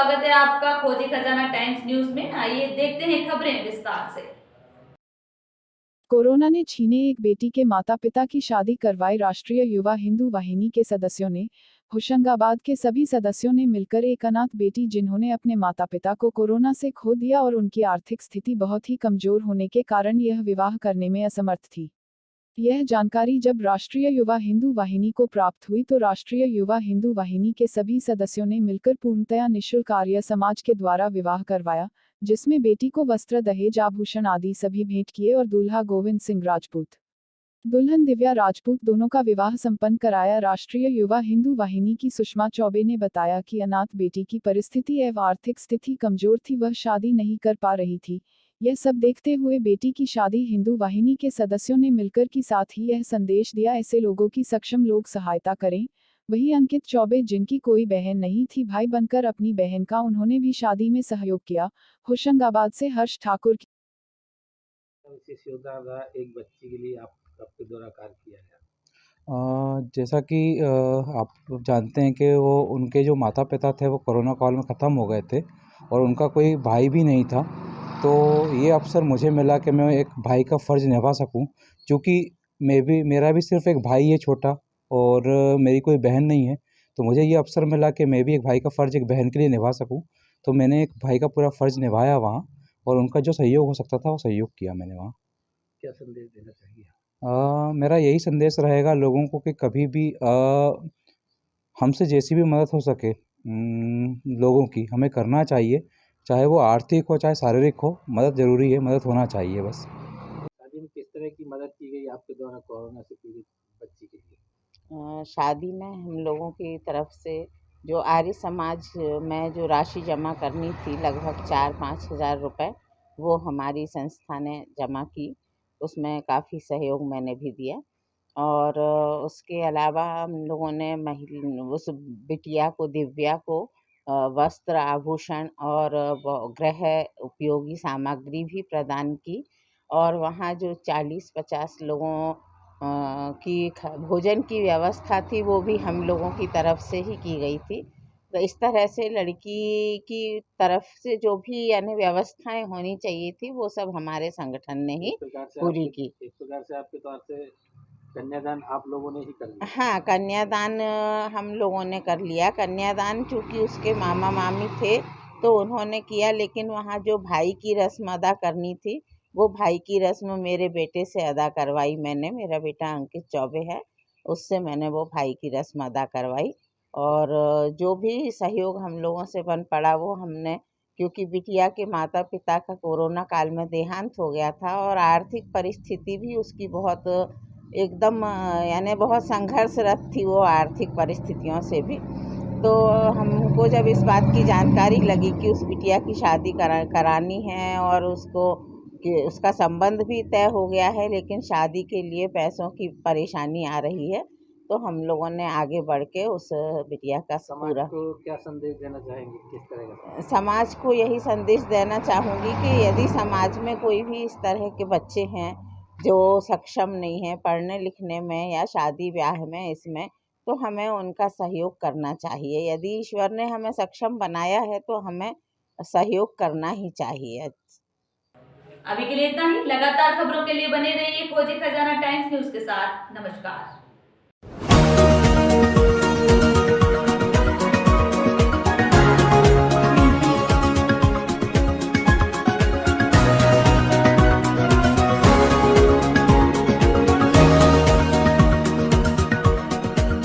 स्वागत है आपका खोजी खजाना टाइम्स न्यूज में। आइए देखते हैं खबरें विस्तार से। कोरोना ने छीने एक बेटी के माता पिता की शादी करवाई। राष्ट्रीय युवा हिंदू वाहिनी के सदस्यों ने होशंगाबाद के सभी सदस्यों ने मिलकर एक अनाथ बेटी जिन्होंने अपने माता पिता को कोरोना से खो दिया और उनकी आर्थिक स्थिति बहुत ही कमजोर होने के कारण यह विवाह करने में असमर्थ थी। यह जानकारी जब राष्ट्रीय युवा हिंदू वाहिनी को प्राप्त हुई तो राष्ट्रीय युवा हिंदू वाहिनी के सभी सदस्यों ने मिलकर पूर्णतया निःशुल्क आर्य समाज के द्वारा विवाह करवाया, जिसमें बेटी को वस्त्र, दहेज, आभूषण आदि सभी भेंट किए और दूल्हा गोविंद सिंह राजपूत, दुल्हन दिव्या राजपूत दोनों का विवाह संपन्न कराया। राष्ट्रीय युवा हिंदू वाहिनी की सुषमा चौबे ने बताया कि अनाथ बेटी की परिस्थिति एवं आर्थिक स्थिति कमजोर थी, वह शादी नहीं कर पा रही थी। यह सब देखते हुए बेटी की शादी हिंदू वाहिनी के सदस्यों ने मिलकर की साथ ही यह संदेश दिया, ऐसे लोगों की सक्षम लोग सहायता करें। वहीं अंकित चौबे, जिनकी कोई बहन नहीं थी, भाई बनकर अपनी बहन का उन्होंने भी शादी में सहयोग किया। होशंगाबाद से हर्ष ठाकुर की विशेष योगदान रहा एक बच्ची के लिए आपके द्वारा कार्य किया गया। जैसा कि आप जानते हैं कि वो उनके जो माता पिता थे वो कोरोना काल में ख़त्म हो गए थे और उनका कोई भाई भी नहीं था। तो ये अवसर मुझे मिला कि मैं एक भाई का फ़र्ज़ निभा सकूं, क्योंकि मेरा भी सिर्फ़ एक भाई है छोटा और मेरी कोई बहन नहीं है। तो मुझे ये अवसर मिला कि मैं भी एक भाई का फ़र्ज़ एक बहन के लिए निभा सकूं। तो मैंने एक भाई का पूरा फ़र्ज़ निभाया वहाँ और उनका जो सहयोग हो सकता था वो सहयोग किया मैंने वहाँ। क्या संदेश देना चाहिए? मेरा यही संदेश रहेगा लोगों को कि कभी भी हमसे जैसी भी मदद हो सके लोगों की हमें करना चाहिए, चाहे वो आर्थिक हो चाहे शारीरिक हो, मदद ज़रूरी है, मदद होना चाहिए बस। शादी में किस तरह की मदद की गई आपके द्वारा कोरोना से पीड़ित बच्ची के लिए? शादी में हम लोगों की तरफ से जो आर्य समाज में जो राशि जमा करनी थी लगभग 4-5 हज़ार रुपये, वो हमारी संस्था ने जमा की। उसमें काफ़ी सहयोग मैंने भी दिया और उसके अलावा हम लोगों ने उस बिटिया को, दिव्या को वस्त्र, आभूषण और गृह उपयोगी सामग्री भी प्रदान की और वहाँ जो 40-50 लोगों की भोजन की व्यवस्था थी वो भी हम लोगों की तरफ से ही की गई थी। तो इस तरह से लड़की की तरफ से जो भी यानी व्यवस्थाएं होनी चाहिए थी वो सब हमारे संगठन ने ही पूरी की। एक प्रकार से आपके तौर से कन्यादान आप लोगों ने ही कर लिया? हाँ, कन्यादान हम लोगों ने कर लिया। कन्यादान चूँकि उसके मामा मामी थे तो उन्होंने किया, लेकिन वहाँ जो भाई की रस्म अदा करनी थी वो भाई की रस्म मेरे बेटे से अदा करवाई मैंने। मेरा बेटा अंकित चौबे है, उससे मैंने वो भाई की रस्म अदा करवाई और जो भी सहयोग हम लोगों से बन पड़ा वो हमने, क्योंकि बिटिया के माता पिता का कोरोना काल में देहांत हो गया था और आर्थिक परिस्थिति भी उसकी बहुत एकदम यानी बहुत संघर्षरत थी वो आर्थिक परिस्थितियों से भी। तो हमको जब इस बात की जानकारी लगी कि उस बिटिया की शादी करानी है और उसका संबंध भी तय हो गया है, लेकिन शादी के लिए पैसों की परेशानी आ रही है, तो हम लोगों ने आगे बढ़ के उस बिटिया का समाज को क्या संदेश देना चाहेंगे? किस तरह का? समाज को यही संदेश देना चाहूँगी कि यदि समाज में कोई भी इस तरह के बच्चे हैं जो सक्षम नहीं है पढ़ने लिखने में या शादी ब्याह में, इसमें तो हमें उनका सहयोग करना चाहिए। यदि ईश्वर ने हमें सक्षम बनाया है तो हमें सहयोग करना ही चाहिए। अभी के लिए इतना ही। लगातार खबरों के लिए बने रहिए खोजी खजाना टाइम्स न्यूज के साथ। नमस्कार।